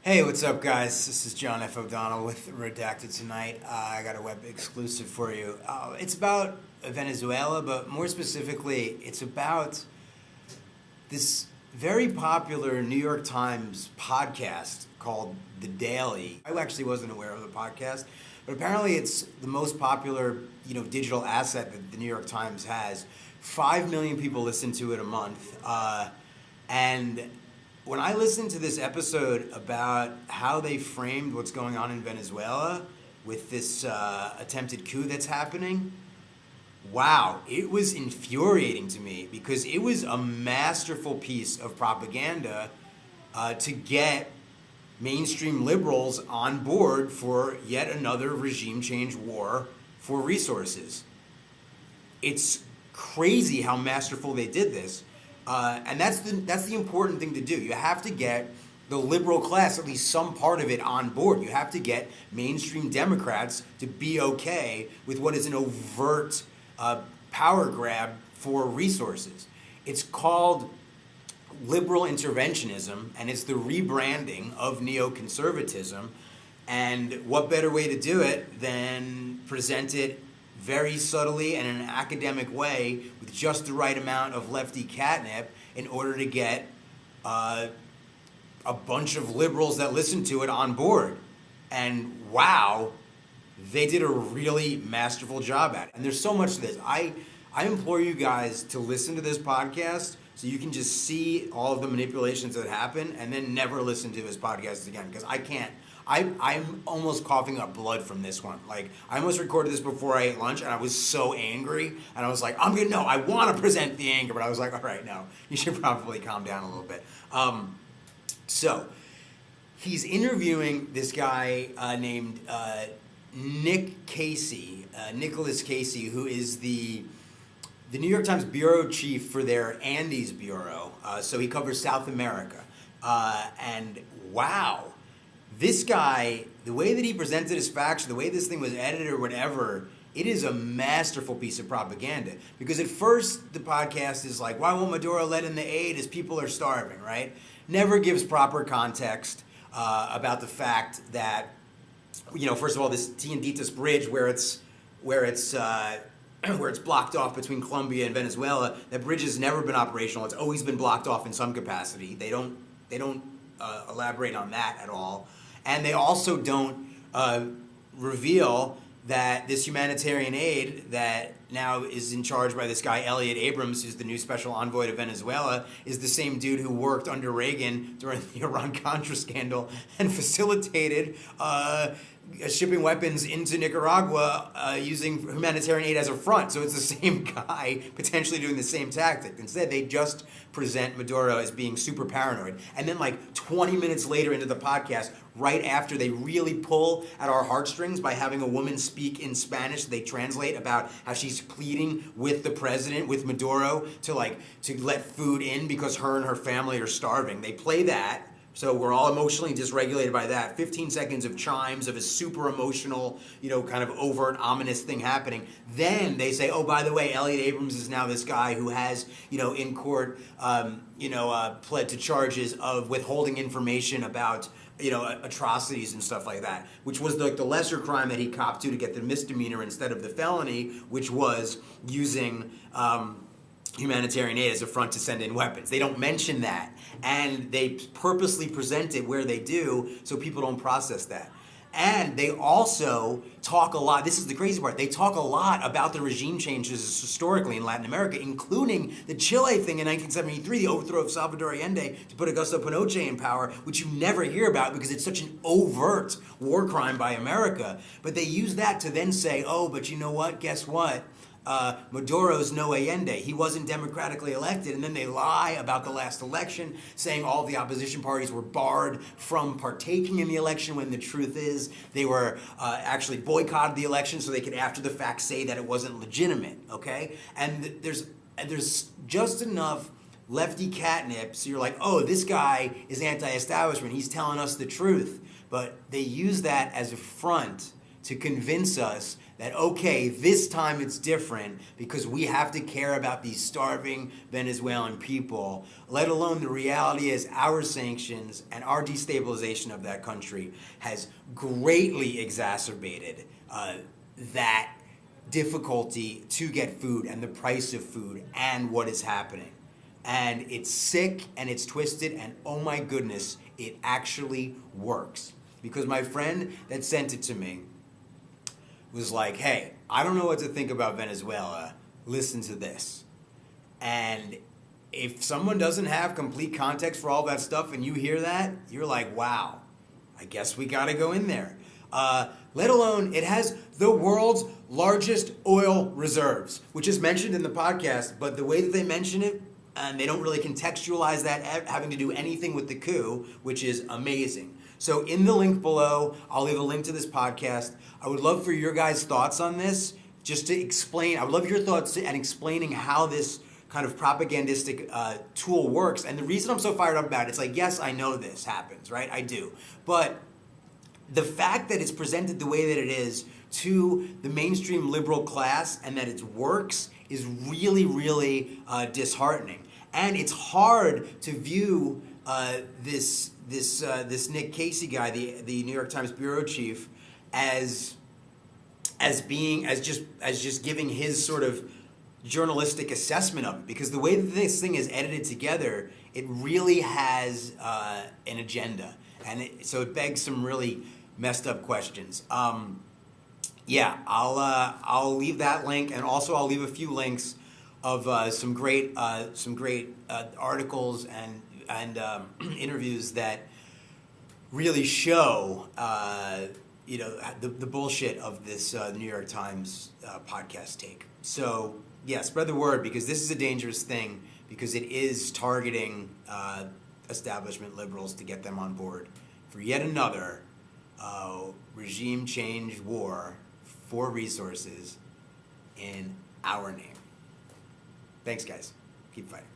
Hey, what's up, guys? This is John F. O'Donnell with Redacted tonight. I got a web exclusive for you. It's about Venezuela, but more specifically, it's about this very popular New York Times podcast called The Daily. I actually wasn't aware of the podcast, but apparently it's the most popular, digital asset that the New York Times has. 5 million people listen to it a month, and when I listened to this episode about how they framed what's going on in Venezuela with this attempted coup that's happening, wow, it was infuriating to me because it was a masterful piece of propaganda to get mainstream liberals on board for yet another regime change war for resources. It's crazy how masterful they did this. And that's the important thing to do. You have to get the liberal class, at least some part of it, on board. You have to get mainstream Democrats to be okay with what is an overt power grab for resources. It's called liberal interventionism, and it's the rebranding of neoconservatism. And what better way to do it than present it very subtly and in an academic way with just the right amount of lefty catnip in order to get a bunch of liberals that listen to it on board. And wow, they did a really masterful job at it. And there's so much to this. I implore you guys to listen to this podcast so you can just see all of the manipulations that happen and then never listen to his podcast again, because I can't. I'm almost coughing up blood from this one. Like, I almost recorded this before I ate lunch, and I was so angry, and I was like, I want to present the anger, but I was like, all right, no, you should probably calm down a little bit. So, he's interviewing this guy named Nicholas Casey, who is the New York Times bureau chief for their Andes bureau. So he covers South America. And wow. This guy, the way that he presented his facts, the way this thing was edited or whatever, it is a masterful piece of propaganda. Because at first, the podcast is like, why won't Maduro let in the aid as people are starving, right? Never gives proper context about the fact that, first of all, this Tienditas bridge where it's blocked off between Colombia and Venezuela, that bridge has never been operational. It's always been blocked off in some capacity. They don't elaborate on that at all. And they also don't reveal that this humanitarian aid that now is in charge by this guy, Elliot Abrams, who's the new special envoy to Venezuela, is the same dude who worked under Reagan during the Iran-Contra scandal and facilitated shipping weapons into Nicaragua using humanitarian aid as a front. So it's the same guy potentially doing the same tactic. Instead, they just present Maduro as being super paranoid. And then like 20 minutes later into the podcast, right after they really pull at our heartstrings by having a woman speak in Spanish, they translate about how she's pleading with the president, with Maduro, to let food in because her and her family are starving. They play that. So we're all emotionally dysregulated by that. 15 seconds of chimes of a super emotional, kind of overt, ominous thing happening. Then they say, oh, by the way, Elliot Abrams is now this guy who has, in court, pled to charges of withholding information about, atrocities and stuff like that, which was the lesser crime that he copped to get the misdemeanor instead of the felony, which was using humanitarian aid as a front to send in weapons. They don't mention that, and they purposely present it where they do so people don't process that. And they also talk a lot, this is the crazy part, they talk a lot about the regime changes historically in Latin America, including the Chile thing in 1973, the overthrow of Salvador Allende to put Augusto Pinochet in power, which you never hear about because it's such an overt war crime by America. But they use that to then say, oh, but you know what, guess what? Maduro's no Allende. He wasn't democratically elected. And then they lie about the last election, saying all the opposition parties were barred from partaking in the election, when the truth is they were actually boycotted the election so they could after the fact say that it wasn't legitimate, okay? And there's just enough lefty catnip so you're like, oh, this guy is anti-establishment. He's telling us the truth. But they use that as a front to convince us that, okay, this time it's different because we have to care about these starving Venezuelan people, let alone the reality is our sanctions and our destabilization of that country has greatly exacerbated that difficulty to get food and the price of food and what is happening. And it's sick and it's twisted, and oh my goodness, it actually works. Because my friend that sent it to me was like, hey, I don't know what to think about Venezuela, listen to this. And if someone doesn't have complete context for all that stuff and you hear that, you're like, wow, I guess we gotta go in there. Let alone, it has the world's largest oil reserves, which is mentioned in the podcast, but the way that they mention it, and they don't really contextualize that having to do anything with the coup, which is amazing. So in the link below, I'll leave a link to this podcast. I would love for your guys' thoughts on this, just to explain. I would love your thoughts and explaining how this kind of propagandistic tool works. And the reason I'm so fired up about it, it's like, yes, I know this happens, right? I do. But the fact that it's presented the way that it is to the mainstream liberal class and that it works is really, really disheartening. And it's hard to view this Nick Casey guy, the New York Times bureau chief, as just giving his sort of journalistic assessment of it, because the way that this thing is edited together, it really has an agenda, and so it begs some really messed up questions. Yeah, I'll leave that link, and also I'll leave a few links of some great articles and interviews that really show the bullshit of this New York Times podcast take. So yeah, spread the word, because this is a dangerous thing, because it is targeting establishment liberals to get them on board for yet another regime change war for resources in our name. Thanks, guys. Keep fighting.